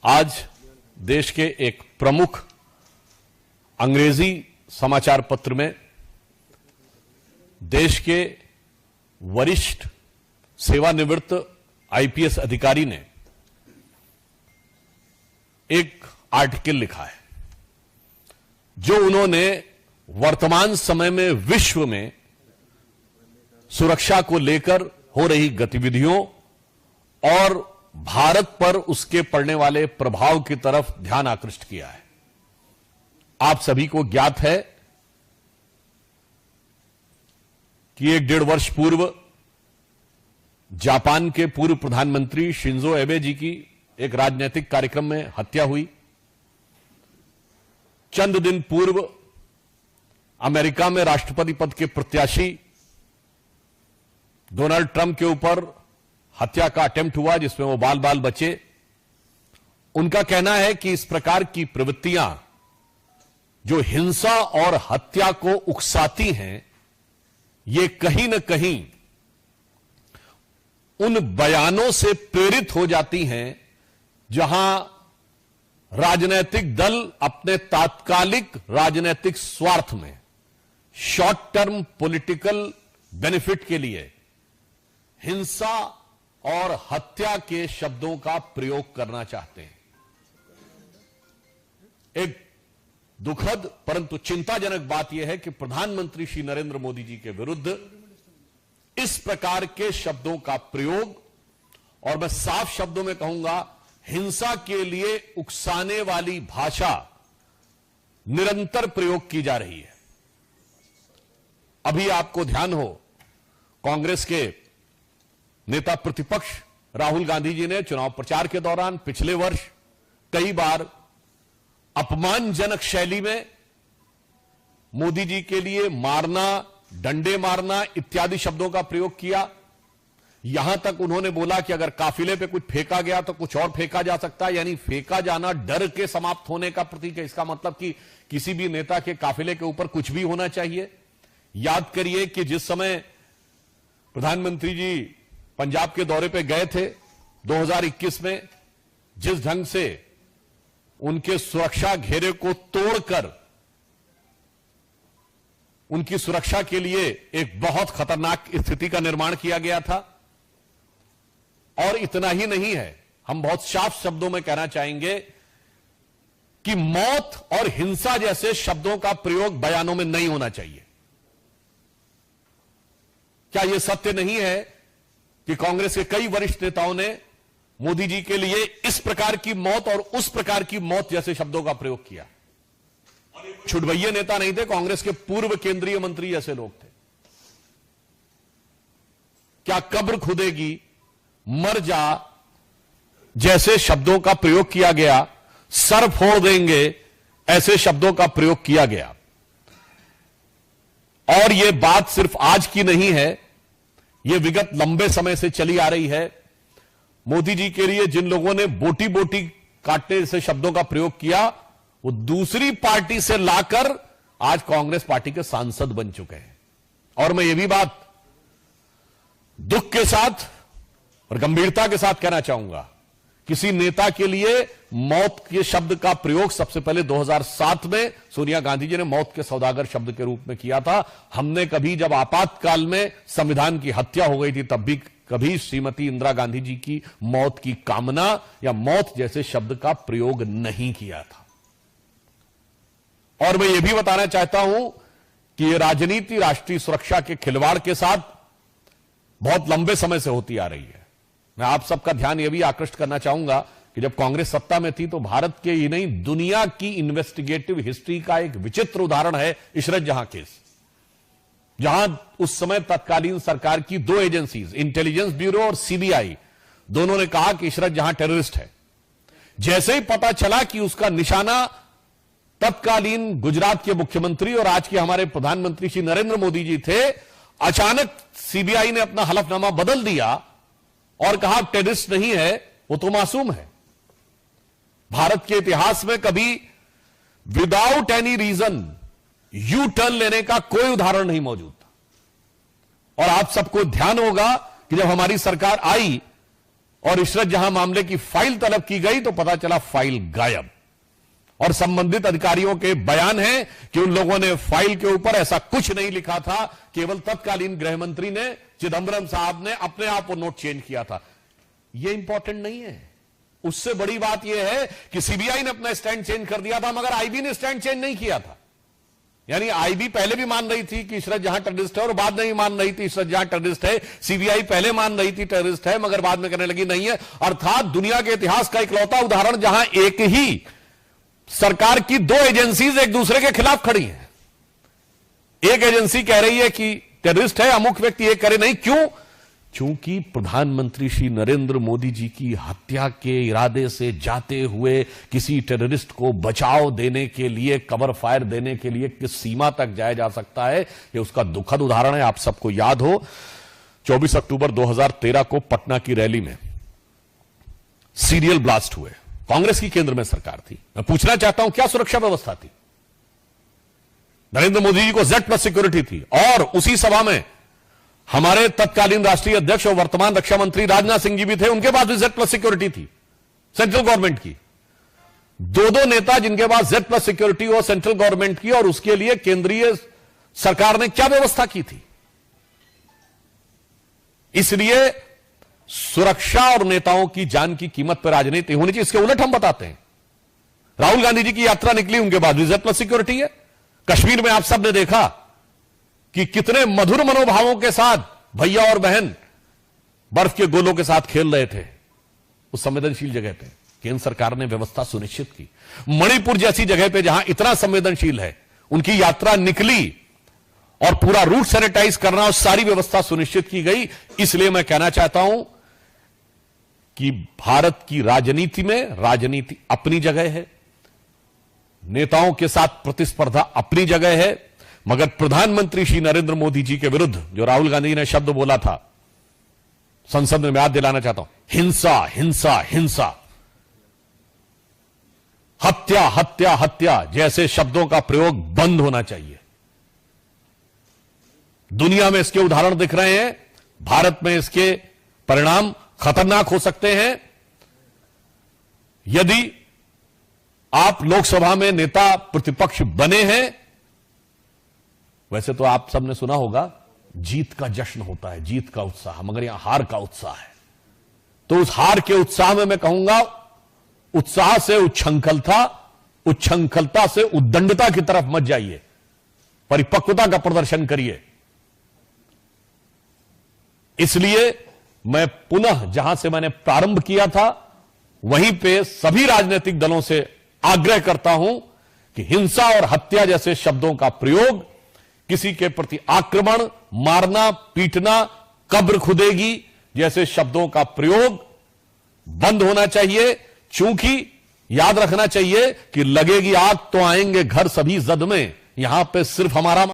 आज देश के एक प्रमुख अंग्रेजी समाचार पत्र में देश के वरिष्ठ सेवानिवृत्त आईपीएस अधिकारी ने एक आर्टिकल लिखा है जो उन्होंने वर्तमान समय में विश्व में सुरक्षा को लेकर हो रही गतिविधियों और भारत पर उसके पड़ने वाले प्रभाव की तरफ ध्यान आकृष्ट किया है। आप सभी को ज्ञात है कि 1.5 वर्ष पूर्व जापान के पूर्व प्रधानमंत्री शिंजो एबे जी की एक राजनीतिक कार्यक्रम में हत्या हुई। चंद दिन पूर्व अमेरिका में राष्ट्रपति पद के प्रत्याशी डोनाल्ड ट्रंप के ऊपर हत्या का अटेम्प्ट हुआ जिसमें वो बाल बाल बचे। उनका कहना है कि इस प्रकार की प्रवृत्तियां जो हिंसा और हत्या को उकसाती हैं, ये कहीं न कहीं उन बयानों से प्रेरित हो जाती हैं जहां राजनीतिक दल अपने तात्कालिक राजनीतिक स्वार्थ में शॉर्ट टर्म पॉलिटिकल बेनिफिट के लिए हिंसा और हत्या के शब्दों का प्रयोग करना चाहते हैं। एक दुखद परंतु चिंताजनक बात यह है कि प्रधानमंत्री श्री नरेंद्र मोदी जी के विरुद्ध इस प्रकार के शब्दों का प्रयोग, और मैं साफ शब्दों में कहूंगा हिंसा के लिए उकसाने वाली भाषा निरंतर प्रयोग की जा रही है। अभी आपको ध्यान हो, कांग्रेस के नेता प्रतिपक्ष राहुल गांधी जी ने चुनाव प्रचार के दौरान पिछले वर्ष कई बार अपमानजनक शैली में मोदी जी के लिए मारना, डंडे मारना इत्यादि शब्दों का प्रयोग किया। यहां तक उन्होंने बोला कि अगर काफिले पे कुछ फेंका गया तो कुछ और फेंका जा सकता है, यानी फेंका जाना डर के समाप्त होने का प्रतीक है। इसका मतलब कि किसी भी नेता के काफिले के ऊपर कुछ भी होना चाहिए। याद करिए कि जिस समय प्रधानमंत्री जी पंजाब के दौरे पे गए थे 2021 में, जिस ढंग से उनके सुरक्षा घेरे को तोड़कर उनकी सुरक्षा के लिए एक बहुत खतरनाक स्थिति का निर्माण किया गया था। और इतना ही नहीं है, हम बहुत साफ शब्दों में कहना चाहेंगे कि मौत और हिंसा जैसे शब्दों का प्रयोग बयानों में नहीं होना चाहिए। क्या यह सत्य नहीं है कि कांग्रेस के कई वरिष्ठ नेताओं ने मोदी जी के लिए इस प्रकार की मौत और उस प्रकार की मौत जैसे शब्दों का प्रयोग किया? छुटभैये नेता नहीं थे, कांग्रेस के पूर्व केंद्रीय मंत्री जैसे लोग थे। क्या कब्र खुदेगी, मर जा जैसे शब्दों का प्रयोग किया गया, सर फोड़ देंगे ऐसे शब्दों का प्रयोग किया गया। और यह बात सिर्फ आज की नहीं है, यह विगत लंबे समय से चली आ रही है। मोदी जी के लिए जिन लोगों ने बोटी बोटी काटने जैसे शब्दों का प्रयोग किया, वो दूसरी पार्टी से लाकर आज कांग्रेस पार्टी के सांसद बन चुके हैं। और मैं ये भी बात दुख के साथ और गंभीरता के साथ कहना चाहूंगा, किसी नेता के लिए मौत के शब्द का प्रयोग सबसे पहले 2007 में सोनिया गांधी जी ने मौत के सौदागर शब्द के रूप में किया था। हमने कभी, जब आपातकाल में संविधान की हत्या हो गई थी, तब भी कभी श्रीमती इंदिरा गांधी जी की मौत की कामना या मौत जैसे शब्द का प्रयोग नहीं किया था। और मैं यह भी बताना चाहता हूं कि यह राजनीति राष्ट्रीय सुरक्षा के खिलवाड़ के साथ बहुत लंबे समय से होती आ रही है। मैं आप सबका ध्यान यह भी आकृष्ट करना चाहूंगा कि जब कांग्रेस सत्ता में थी तो भारत के ही नहीं, दुनिया की इन्वेस्टिगेटिव हिस्ट्री का एक विचित्र उदाहरण है इशरत जहां केस, जहां उस समय तत्कालीन सरकार की 2 एजेंसीज, इंटेलिजेंस ब्यूरो और सीबीआई, दोनों ने कहा कि इशरत जहां टेररिस्ट है। जैसे ही पता चला कि उसका निशाना तत्कालीन गुजरात के मुख्यमंत्री और आज के हमारे प्रधानमंत्री श्री नरेंद्र मोदी जी थे, अचानक सीबीआई ने अपना हलफनामा बदल दिया और कहा टेररिस्ट नहीं है, वो तो मासूम है। भारत के इतिहास में कभी without any reason U turn लेने का कोई उदाहरण नहीं मौजूद था। और आप सबको ध्यान होगा कि जब हमारी सरकार आई और इशरत जहां मामले की फाइल तलब की गई तो पता चला फाइल गायब, और संबंधित अधिकारियों के बयान है कि उन लोगों ने फाइल के ऊपर ऐसा कुछ नहीं लिखा था, केवल तत्कालीन गृह मंत्री ने, चिदंबरम साहब ने अपने आप वो नोट चेंज किया था। ये इंपॉर्टेंट नहीं है। उससे बड़ी बात यह है कि सीबीआई ने अपना स्टैंड चेंज कर दिया था, मगर आईबी ने स्टैंड चेंज नहीं किया था। यानी आईबी पहले भी मान रही थी कि इशरत जहां टेररिस्ट है, और बाद में भी मान रही थी इशरत जहां टेररिस्ट है। सीबीआई पहले मान रही थी टेररिस्ट है, मगर बाद में कहने लगी नहीं है। अर्थात दुनिया के इतिहास का इकलौता उदाहरण जहां एक ही सरकार की दो एजेंसीज एक दूसरे के खिलाफ खड़ी हैं। एक एजेंसी कह रही है कि टेररिस्ट है अमुक व्यक्ति, एक करे नहीं। क्यों? चूंकि प्रधानमंत्री श्री नरेंद्र मोदी जी की हत्या के इरादे से जाते हुए किसी टेररिस्ट को बचाव देने के लिए, कवर फायर देने के लिए किस सीमा तक जाया जा सकता है, यह उसका दुखद उदाहरण है। आप सबको याद हो 24 अक्टूबर 2013 को पटना की रैली में सीरियल ब्लास्ट हुए। कांग्रेस की केंद्र में सरकार थी। मैं पूछना चाहता हूं क्या सुरक्षा व्यवस्था थी? नरेंद्र मोदी जी को Z+ सिक्योरिटी थी, और उसी सभा में हमारे तत्कालीन राष्ट्रीय अध्यक्ष और वर्तमान रक्षा मंत्री राजनाथ सिंह जी भी थे, उनके पास भी Z+ सिक्योरिटी थी सेंट्रल गवर्नमेंट की। दो नेता जिनके पास Z+ सिक्योरिटी हो सेंट्रल गवर्नमेंट की, और उसके लिए केंद्रीय सरकार ने क्या व्यवस्था की थी? इसलिए सुरक्षा और नेताओं की जान की कीमत पर राजनीति होनी चाहिए। इसके उलट हम बताते हैं, राहुल गांधी जी की यात्रा निकली, उनके बाद भी Z+ सिक्योरिटी है। कश्मीर में आप सब ने देखा कि कितने मधुर मनोभावों के साथ भैया और बहन बर्फ के गोलों के साथ खेल रहे थे उस संवेदनशील जगह पे। केंद्र सरकार ने व्यवस्था सुनिश्चित की। मणिपुर जैसी जगह पे जहां इतना संवेदनशील है, उनकी यात्रा निकली और पूरा रूट सैनिटाइज करना और सारी व्यवस्था सुनिश्चित की गई। इसलिए मैं कहना चाहता हूं कि भारत की राजनीति में राजनीति अपनी जगह है, नेताओं के साथ प्रतिस्पर्धा अपनी जगह है, मगर प्रधानमंत्री श्री नरेंद्र मोदी जी के विरुद्ध जो राहुल गांधी ने शब्द बोला था, संसद में याद दिलाना चाहता हूं, हिंसा हिंसा हिंसा, हत्या हत्या हत्या जैसे शब्दों का प्रयोग बंद होना चाहिए। दुनिया में इसके उदाहरण दिख रहे हैं, भारत में इसके परिणाम खतरनाक हो सकते हैं। यदि आप लोकसभा में नेता प्रतिपक्ष बने हैं, वैसे तो आप सबने सुना होगा जीत का जश्न होता है, जीत का उत्साह, मगर यहां हार का उत्साह है। तो उस हार के उत्साह में मैं कहूंगा, उत्साह से उच्छृंखलता, उच्छृंखलता से उद्दंडता की तरफ मत जाइए, परिपक्वता का प्रदर्शन करिए। इसलिए मैं पुनः जहां से मैंने प्रारंभ किया था वहीं पे सभी राजनीतिक दलों से आग्रह करता हूं कि हिंसा और हत्या जैसे शब्दों का प्रयोग, किसी के प्रति आक्रमण, मारना, पीटना, कब्र खुदेगी जैसे शब्दों का प्रयोग बंद होना चाहिए। चूंकि याद रखना चाहिए कि लगेगी आग तो आएंगे घर सभी जद में, यहां पे सिर्फ हमारा